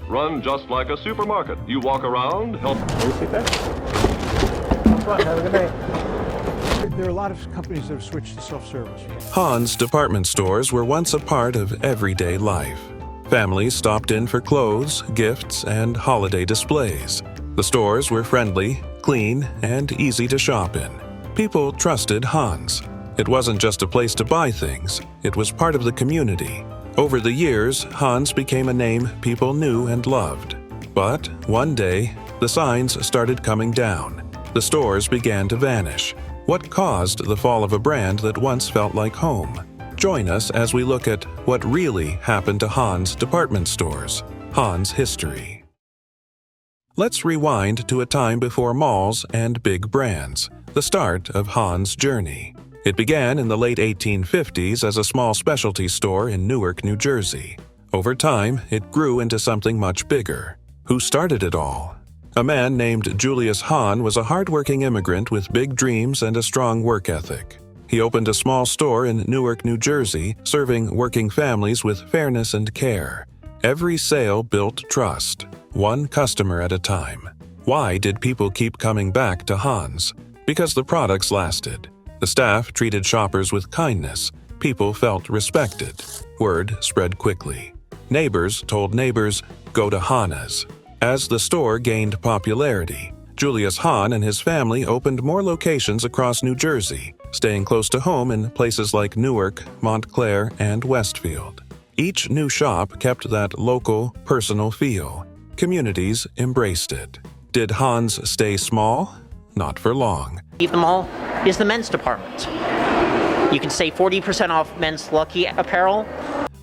run just like a supermarket. You walk around, help. Can you see that? Have fun. Have a good night. There are a lot of companies that have switched to self-service. Hahne's department stores were once a part of everyday life. Families stopped in for clothes, gifts, and holiday displays. The stores were friendly, clean, and easy to shop in. People trusted Hahne's. It wasn't just a place to buy things, it was part of the community. Over the years, Hahne's became a name people knew and loved. But one day, the signs started coming down. The stores began to vanish. What caused the fall of a brand that once felt like home? Join us as we look at what really happened to Hahne's department stores, Hahne's history. Let's rewind to a time before malls and big brands, the start of Hahne's journey. It began in the late 1850s as a small specialty store in Newark, New Jersey. Over time, it grew into something much bigger. Who started it all? A man named Julius Hahne was a hardworking immigrant with big dreams and a strong work ethic. He opened a small store in Newark, New Jersey, serving working families with fairness and care. Every sale built trust, one customer at a time. Why did people keep coming back to Hahne's? Because the products lasted. The staff treated shoppers with kindness. People felt respected. Word spread quickly. Neighbors told neighbors, "Go to Hahne's." As the store gained popularity, Julius Hahne and his family opened more locations across New Jersey, staying close to home in places like Newark, Montclair, and Westfield. Each new shop kept that local, personal feel. Communities embraced it. Did Hahne's stay small? Not for long. The mall is the men's department. You can save 40% off men's Lucky apparel.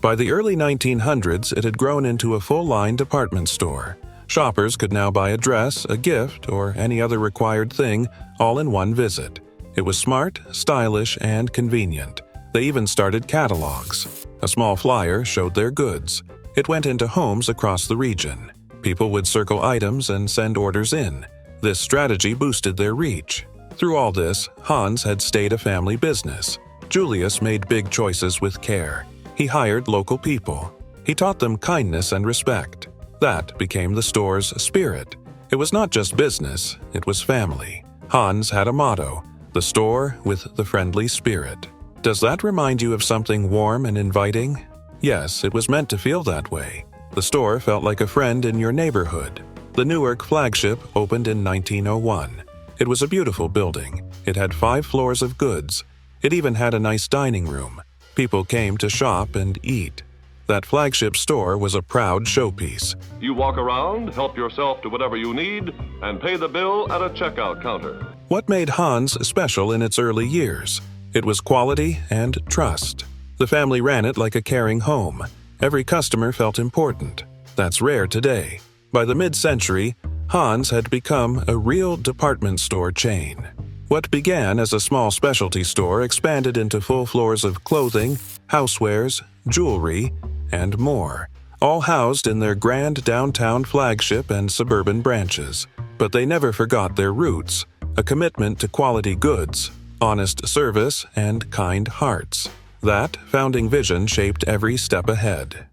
By the early 1900s, it had grown into a full-line department store. Shoppers could now buy a dress, a gift, or any other required thing, all in one visit. It was smart, stylish, and convenient. They even started catalogs. A small flyer showed their goods. It went into homes across the region. People would circle items and send orders in. This strategy boosted their reach. Through all this, Hahne's had stayed a family business. Julius made big choices with care. He hired local people. He taught them kindness and respect. That became the store's spirit. It was not just business, it was family. Hahne's had a motto, "The store with the friendly spirit." Does that remind you of something warm and inviting? Yes, it was meant to feel that way. The store felt like a friend in your neighborhood. The Newark flagship opened in 1901. It was a beautiful building. It had 5 floors of goods. It even had a nice dining room. People came to shop and eat. That flagship store was a proud showpiece. You walk around, help yourself to whatever you need, and pay the bill at a checkout counter. What made Hahne's special in its early years? It was quality and trust. The family ran it like a caring home. Every customer felt important. That's rare today. By the mid-century, Hahne's had become a real department store chain. What began as a small specialty store expanded into full floors of clothing, housewares, jewelry, and more, all housed in their grand downtown flagship and suburban branches. But they never forgot their roots, a commitment to quality goods, honest service, and kind hearts. That founding vision shaped every step ahead.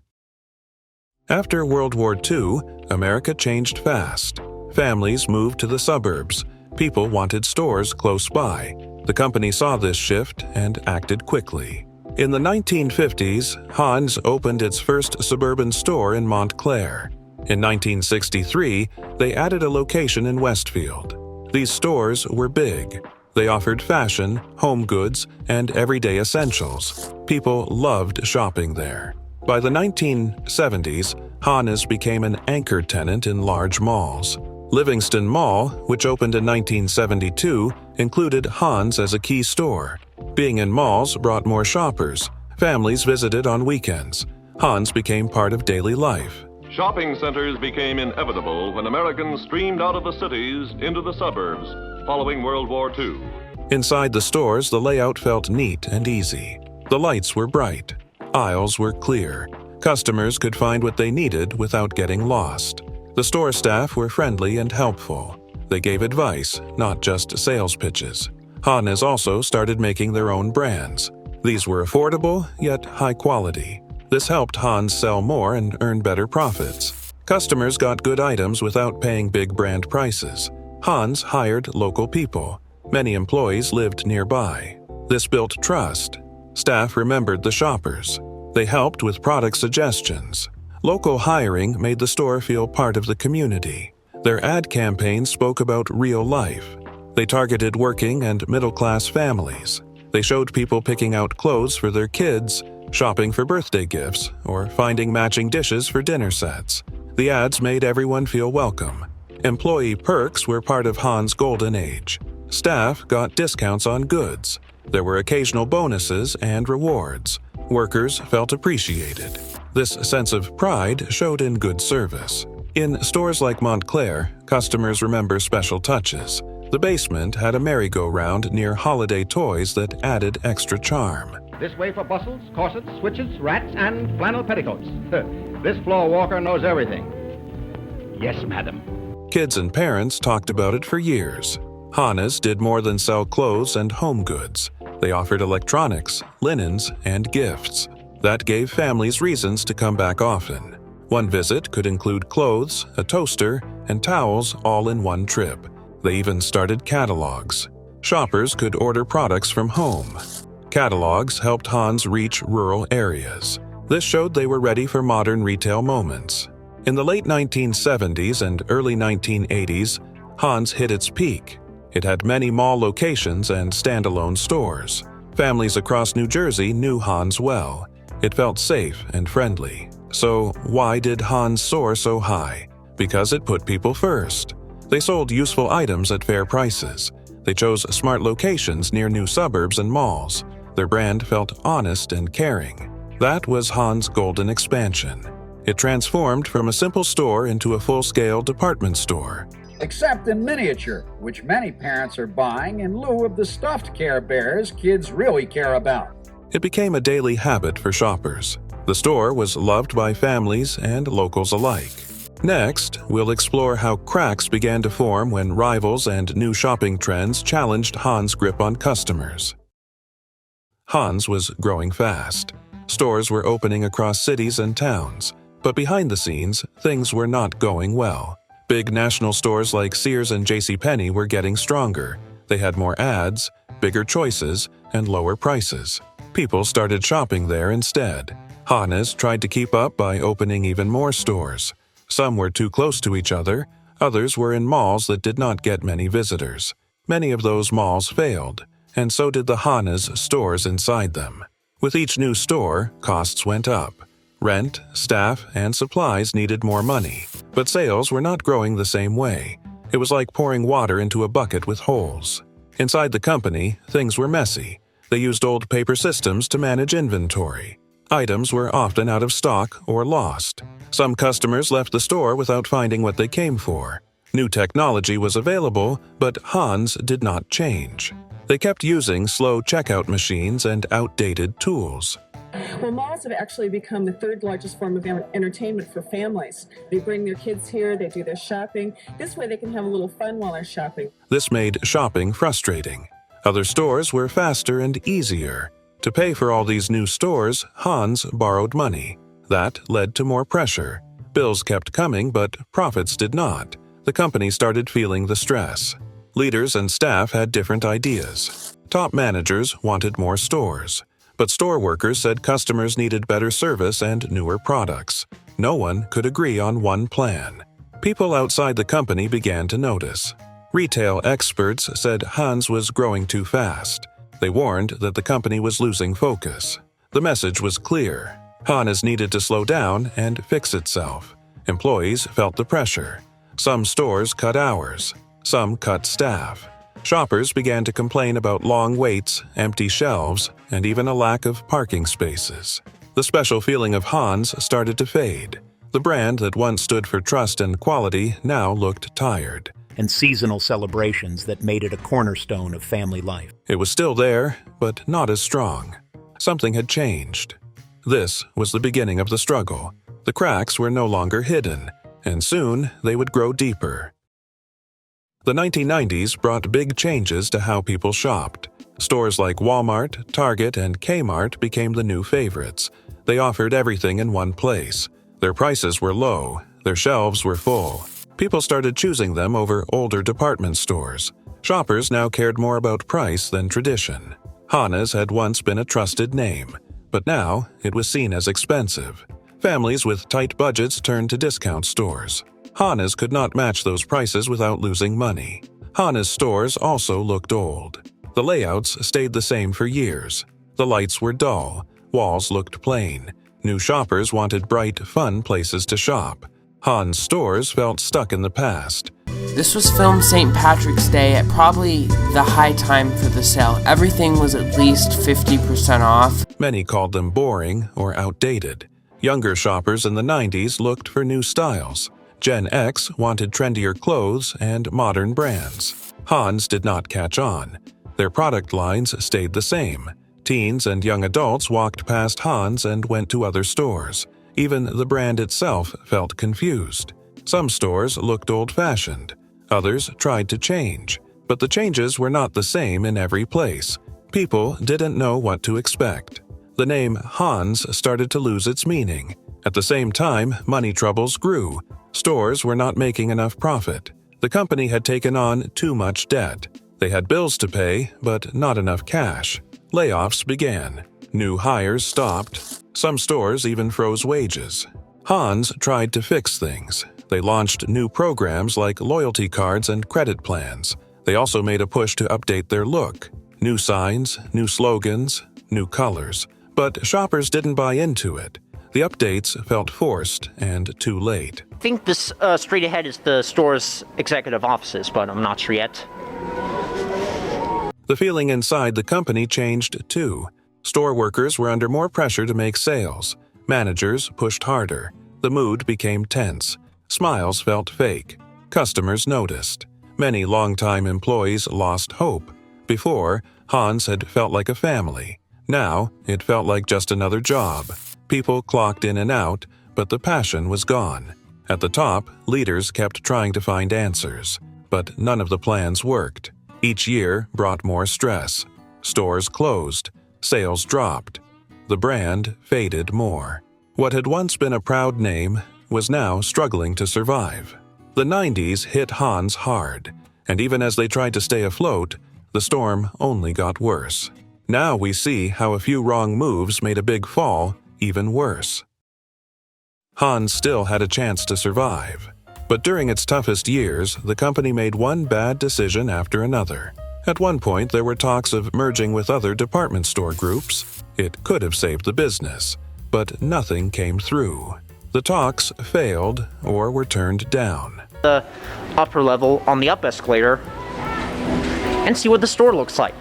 After World War II, America changed fast. Families moved to the suburbs. People wanted stores close by. The company saw this shift and acted quickly. In the 1950s, Hahne's opened its first suburban store in Montclair. In 1963, they added a location in Westfield. These stores were big. They offered fashion, home goods, and everyday essentials. People loved shopping there. By the 1970s, Hahne's became an anchor tenant in large malls. Livingston Mall, which opened in 1972, included Hahne's as a key store. Being in malls brought more shoppers. Families visited on weekends. Hahne's became part of daily life. Shopping centers became inevitable when Americans streamed out of the cities into the suburbs following World War II. Inside the stores, the layout felt neat and easy. The lights were bright. Aisles were clear. Customers could find what they needed without getting lost. The store staff were friendly and helpful. They gave advice, not just sales pitches. Hahne's also started making their own brands. These were affordable, yet high quality. This helped Hahne's sell more and earn better profits. Customers got good items without paying big brand prices. Hahne's hired local people. Many employees lived nearby. This built trust. Staff remembered the shoppers. They helped with product suggestions. Local hiring made the store feel part of the community. Their ad campaigns spoke about real life. They targeted working and middle-class families. They showed people picking out clothes for their kids, shopping for birthday gifts, or finding matching dishes for dinner sets. The ads made everyone feel welcome. Employee perks were part of Hahne's golden age. Staff got discounts on goods. There were occasional bonuses and rewards. Workers felt appreciated. This sense of pride showed in good service. In stores like Montclair, customers remember special touches. The basement had a merry-go-round near holiday toys that added extra charm. This way for bustles, corsets, switches, rats, and flannel petticoats. This floor walker knows everything. Yes, madam. Kids and parents talked about it for years. Hahne's did more than sell clothes and home goods. They offered electronics, linens, and gifts. That gave families reasons to come back often. One visit could include clothes, a toaster, and towels all in one trip. They even started catalogs. Shoppers could order products from home. Catalogs helped Hahne's reach rural areas. This showed they were ready for modern retail moments. In the late 1970s and early 1980s, Hahne's hit its peak. It had many mall locations and standalone stores. Families across New Jersey knew Hahne's well. It felt safe and friendly. So why did Hahne's soar so high? Because it put people first. They sold useful items at fair prices. They chose smart locations near new suburbs and malls. Their brand felt honest and caring. That was Hahne's golden expansion. It transformed from a simple store into a full-scale department store. Except in miniature, which many parents are buying in lieu of the stuffed Care Bears kids really care about. It became a daily habit for shoppers. The store was loved by families and locals alike. Next, we'll explore how cracks began to form when rivals and new shopping trends challenged Hahne's grip on customers. Hahne's was growing fast. Stores were opening across cities and towns. But behind the scenes, things were not going well. Big national stores like Sears and JCPenney were getting stronger. They had more ads, bigger choices, and lower prices. People started shopping there instead. Hahne's tried to keep up by opening even more stores. Some were too close to each other, others were in malls that did not get many visitors. Many of those malls failed, and so did the Hahne's stores inside them. With each new store, costs went up. Rent, staff, and supplies needed more money, but sales were not growing the same way. It was like pouring water into a bucket with holes. Inside the company, things were messy. They used old paper systems to manage inventory. Items were often out of stock or lost. Some customers left the store without finding what they came for. New technology was available, but Hahne's did not change. They kept using slow checkout machines and outdated tools. Well, malls have actually become the third largest form of entertainment for families. They bring their kids here, they do their shopping. This way they can have a little fun while they're shopping. This made shopping frustrating. Other stores were faster and easier. To pay for all these new stores, Hahne's borrowed money. That led to more pressure. Bills kept coming, but profits did not. The company started feeling the stress. Leaders and staff had different ideas. Top managers wanted more stores. But store workers said customers needed better service and newer products. No one could agree on one plan. People outside the company began to notice. Retail experts said Hahne's was growing too fast. They warned that the company was losing focus. The message was clear. Hahne's needed to slow down and fix itself. Employees felt the pressure. Some stores cut hours. Some cut staff. Shoppers began to complain about long waits, empty shelves, and even a lack of parking spaces. The special feeling of Hahne's started to fade. The brand that once stood for trust and quality now looked tired. And seasonal celebrations that made it a cornerstone of family life. It was still there, but not as strong. Something had changed. This was the beginning of the struggle. The cracks were no longer hidden, and soon they would grow deeper. The 1990s brought big changes to how people shopped. Stores like Walmart, Target, and Kmart became the new favorites. They offered everything in one place. Their prices were low, Their shelves were full. People started choosing them over older department stores. Shoppers now cared more about price than tradition. Hahne's had once been a trusted name, but now it was seen as expensive. Families with tight budgets turned to discount stores. Hahne's could not match those prices without losing money. Hahne's stores also looked old. The layouts stayed the same for years. The lights were dull, walls looked plain. New shoppers wanted bright, fun places to shop. Hahne's stores felt stuck in the past. This was filmed St. Patrick's Day at probably the high time for the sale. Everything was at least 50% off. Many called them boring or outdated. Younger shoppers in the 90s looked for new styles. Gen X wanted trendier clothes and modern brands. Hahne's did not catch on. Their product lines stayed the same. Teens and young adults walked past Hahne's and went to other stores. Even the brand itself felt confused. Some stores looked old-fashioned. Others tried to change. But the changes were not the same in every place. People didn't know what to expect. The name Hahne's started to lose its meaning. At the same time, money troubles grew. Stores were not making enough profit. The company had taken on too much debt. They had bills to pay, but not enough cash. Layoffs began. New hires stopped. Some stores even froze wages. Hahne's tried to fix things. They launched new programs like loyalty cards and credit plans. They also made a push to update their look. New signs, new slogans, new colors. But shoppers didn't buy into it. The updates felt forced and too late. I think this straight ahead is the store's executive offices, but I'm not sure yet. The feeling inside the company changed too. Store workers were under more pressure to make sales. Managers pushed harder. The mood became tense. Smiles felt fake. Customers noticed. Many longtime employees lost hope. Before, Hahne's had felt like a family. Now, it felt like just another job. People clocked in and out, but the passion was gone. At the top, leaders kept trying to find answers, but none of the plans worked. Each year brought more stress. Stores closed. Sales dropped. The brand faded more. What had once been a proud name was now struggling to survive. The 90s hit Hahne's hard, and even as they tried to stay afloat, the storm only got worse. Now we see how a few wrong moves made a big fall even worse. Hahne's still had a chance to survive, but during its toughest years, the company made one bad decision after another. At one point, there were talks of merging with other department store groups. It could have saved the business, but nothing came through. The talks failed or were turned down. The upper level on the up escalator and see what the store looks like.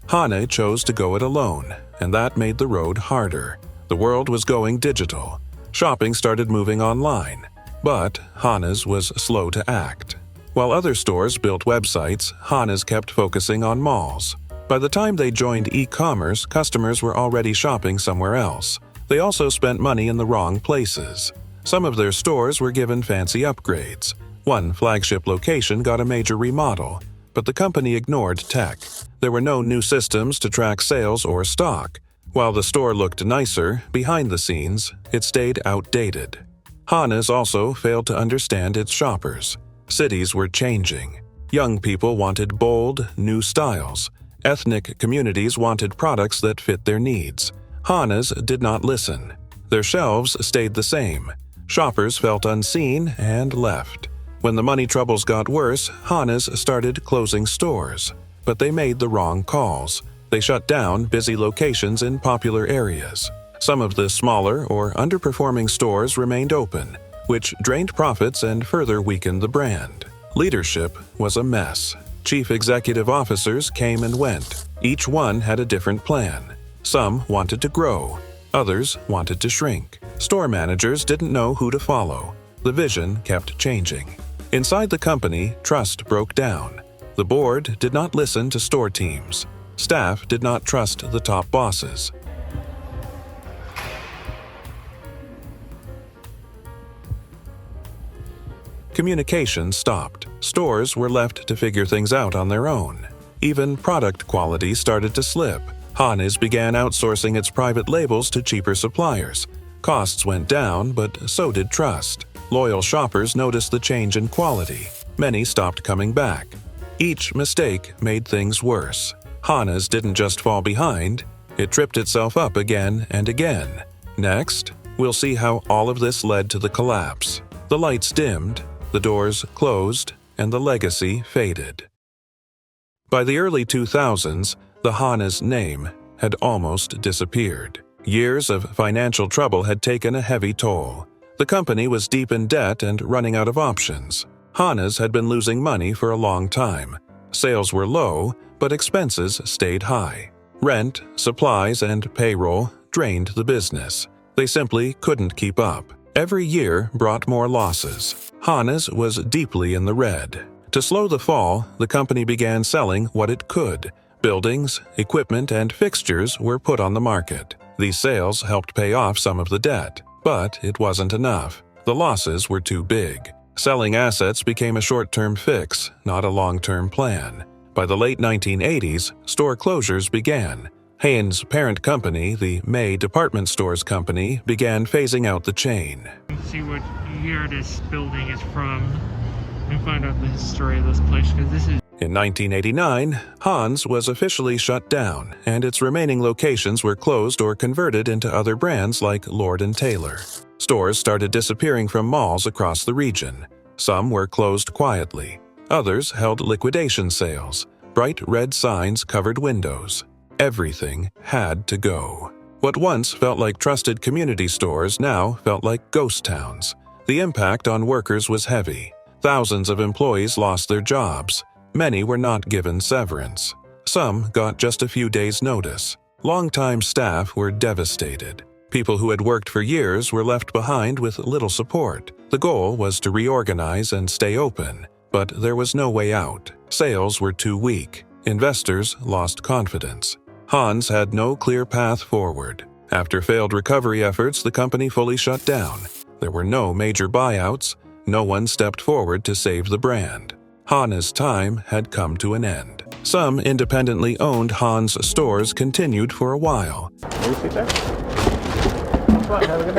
Hahne chose to go it alone, and that made the road harder. The world was going digital. Shopping started moving online, but Hahne's was slow to act. While other stores built websites, Hahne's kept focusing on malls. By the time they joined e-commerce, customers were already shopping somewhere else. They also spent money in the wrong places. Some of their stores were given fancy upgrades. One flagship location got a major remodel, but the company ignored tech. There were no new systems to track sales or stock. While the store looked nicer, behind the scenes, it stayed outdated. Hahne's also failed to understand its shoppers. Cities were changing. Young people wanted bold, new styles. Ethnic communities wanted products that fit their needs. Hahne's did not listen. Their shelves stayed the same. Shoppers felt unseen and left. When the money troubles got worse, Hahne's started closing stores. But they made the wrong calls. They shut down busy locations in popular areas. Some of the smaller or underperforming stores remained open, which drained profits and further weakened the brand. Leadership was a mess. Chief executive officers came and went. Each one had a different plan. Some wanted to grow. Others wanted to shrink. Store managers didn't know who to follow. The vision kept changing. Inside the company, trust broke down. The board did not listen to store teams. Staff did not trust the top bosses. Communication stopped. Stores were left to figure things out on their own. Even product quality started to slip. Hahne's began outsourcing its private labels to cheaper suppliers. Costs went down, but so did trust. Loyal shoppers noticed the change in quality. Many stopped coming back. Each mistake made things worse. Hahne's didn't just fall behind, it tripped itself up again and again. Next, we'll see how all of this led to the collapse. The lights dimmed, the doors closed, and the legacy faded. By the early 2000s, the Hahne's name had almost disappeared. Years of financial trouble had taken a heavy toll. The company was deep in debt and running out of options. Hahne's had been losing money for a long time. Sales were low, but expenses stayed high. Rent, supplies, and payroll drained the business. They simply couldn't keep up. Every year brought more losses. Hahne's was deeply in the red. To slow the fall, the company began selling what it could. Buildings, equipment, and fixtures were put on the market. These sales helped pay off some of the debt, but it wasn't enough. The losses were too big. Selling assets became a short-term fix, not a long-term plan. By the late 1980s, store closures began. Hahne's parent company, the May Department Stores Company, began phasing out the chain. Let's see what year this building is from and find out the history of this place, because this is... In 1989, Hahne's was officially shut down, and its remaining locations were closed or converted into other brands like Lord & Taylor. Stores started disappearing from malls across the region. Some were closed quietly. Others held liquidation sales. Bright red signs covered windows. Everything had to go. What once felt like trusted community stores now felt like ghost towns. The impact on workers was heavy. Thousands of employees lost their jobs. Many were not given severance. Some got just a few days' notice. Longtime staff were devastated. People who had worked for years were left behind with little support. The goal was to reorganize and stay open, but there was no way out. Sales were too weak. Investors lost confidence. Hahne's had no clear path forward. After failed recovery efforts, the company fully shut down. There were no major buyouts. No one stepped forward to save the brand. Hahne's time had come to an end. Some independently owned Hahne's stores continued for a while. Will you sit there? Right, have a good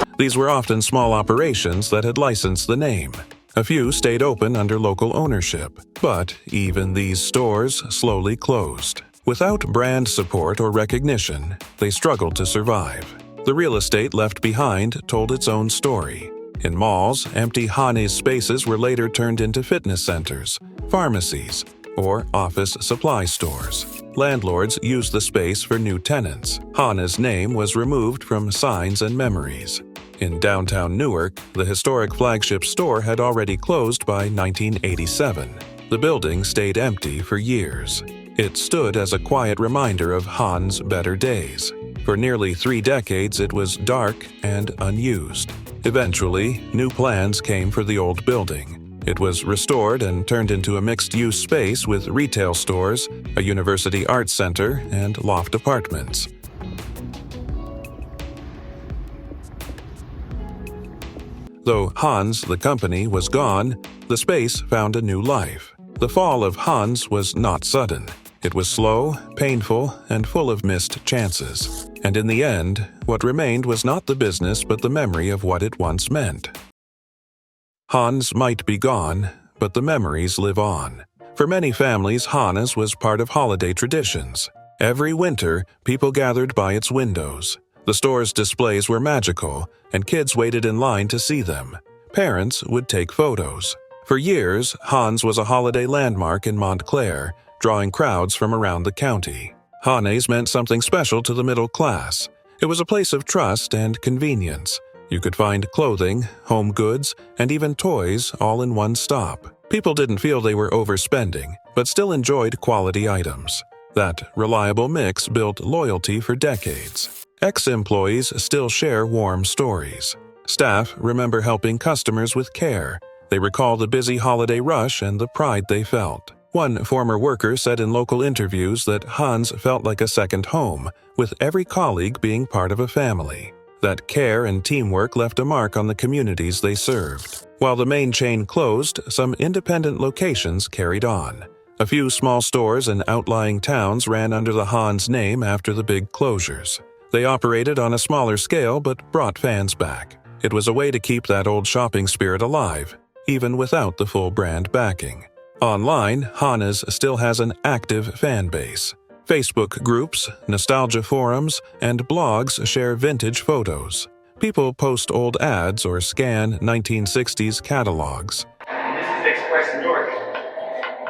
night. These were often small operations that had licensed the name. A few stayed open under local ownership, but even these stores slowly closed. Without brand support or recognition, they struggled to survive. The real estate left behind told its own story. In malls, empty Hahne's spaces were later turned into fitness centers, pharmacies, or office supply stores. Landlords used the space for new tenants. Hahne's name was removed from signs and memories. In downtown Newark, the historic flagship store had already closed by 1987. The building stayed empty for years. It stood as a quiet reminder of Hahne's better days. For nearly 3 decades, it was dark and unused. Eventually, new plans came for the old building. It was restored and turned into a mixed-use space with retail stores, a university arts center, and loft apartments. Though Hahne's, the company, was gone, the space found a new life. The fall of Hahne's was not sudden. It was slow, painful, and full of missed chances. And in the end, what remained was not the business but the memory of what it once meant. Hahne's might be gone, but the memories live on. For many families, Hahne's was part of holiday traditions. Every winter, people gathered by its windows. The store's displays were magical, and kids waited in line to see them. Parents would take photos. For years, Hahne's was a holiday landmark in Montclair, drawing crowds from around the county. Hahne's meant something special to the middle class. It was a place of trust and convenience. You could find clothing, home goods, and even toys all in one stop. People didn't feel they were overspending, but still enjoyed quality items. That reliable mix built loyalty for decades. Ex-employees still share warm stories. Staff remember helping customers with care. They recall the busy holiday rush and the pride they felt. One former worker said in local interviews that Hahne's felt like a second home, with every colleague being part of a family. That care and teamwork left a mark on the communities they served. While the main chain closed, some independent locations carried on. A few small stores in outlying towns ran under the Hahne's name after the big closures. They operated on a smaller scale but brought fans back. It was a way to keep that old shopping spirit alive, even without the full brand backing. Online, Hahne's still has an active fan base. Facebook groups, nostalgia forums, and blogs share vintage photos. People post old ads or scan 1960s catalogs. This is Express New York,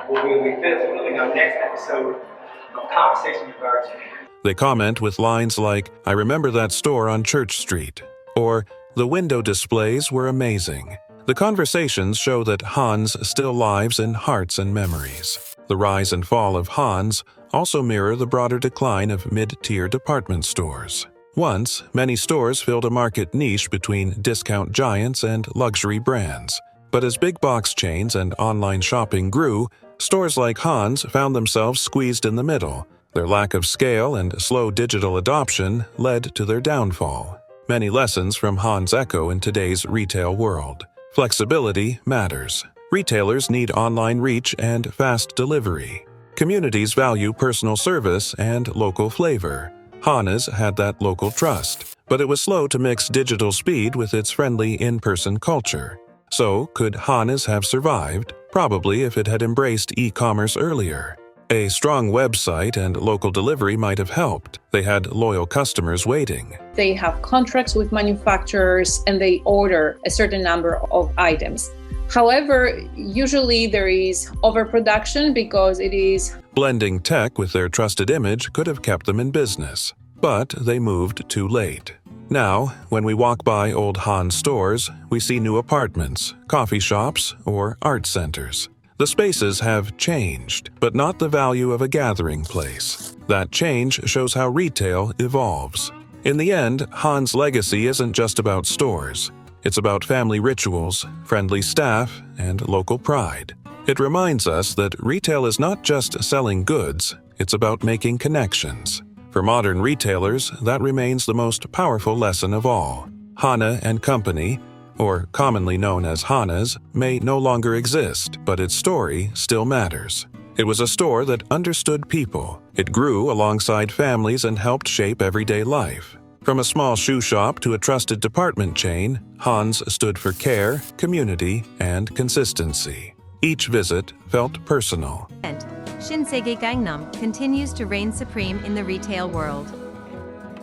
where we'll be filming our next episode of Conversation with Archie. They comment with lines like, "I remember that store on Church Street," or "The window displays were amazing." The conversations show that Hahne's still lives in hearts and memories. The rise and fall of Hahne's also mirror the broader decline of mid-tier department stores. Once, many stores filled a market niche between discount giants and luxury brands. But as big box chains and online shopping grew, stores like Hahne's found themselves squeezed in the middle. Their lack of scale and slow digital adoption led to their downfall. Many lessons from Hahne's echo in today's retail world. Flexibility matters. Retailers need online reach and fast delivery. Communities value personal service and local flavor. Hahne's had that local trust, but it was slow to mix digital speed with its friendly in-person culture. So, could Hahne's have survived? Probably if it had embraced e-commerce earlier. A strong website and local delivery might have helped. They had loyal customers waiting. They have contracts with manufacturers and they order a certain number of items. However, usually there is overproduction because it is... Blending tech with their trusted image could have kept them in business, but they moved too late. Now, when we walk by old Hahne's stores, we see new apartments, coffee shops, or art centers. The spaces have changed, but not the value of a gathering place. That change shows how retail evolves. In the end, Hahne's legacy isn't just about stores. It's about family rituals, friendly staff, and local pride. It reminds us that retail is not just selling goods, it's about making connections. For modern retailers, that remains the most powerful lesson of all. Hahne and Company, or commonly known as Hahne's, may no longer exist, but its story still matters. It was a store that understood people. It grew alongside families and helped shape everyday life. From a small shoe shop to a trusted department chain, Hahne's stood for care, community, and consistency. Each visit felt personal. And Shinsegae Gangnam continues to reign supreme in the retail world.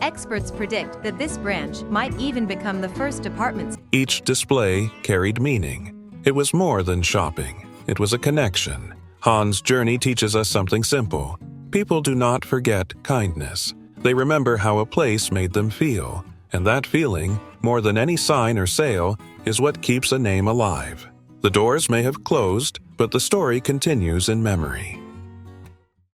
Experts predict that this branch might even become the first department store. Each display carried meaning. It was more than shopping. It was a connection. Hahne's journey teaches us something simple. People do not forget kindness. They remember how a place made them feel, and that feeling, more than any sign or sale, is what keeps a name alive. The doors may have closed, but the story continues in memory.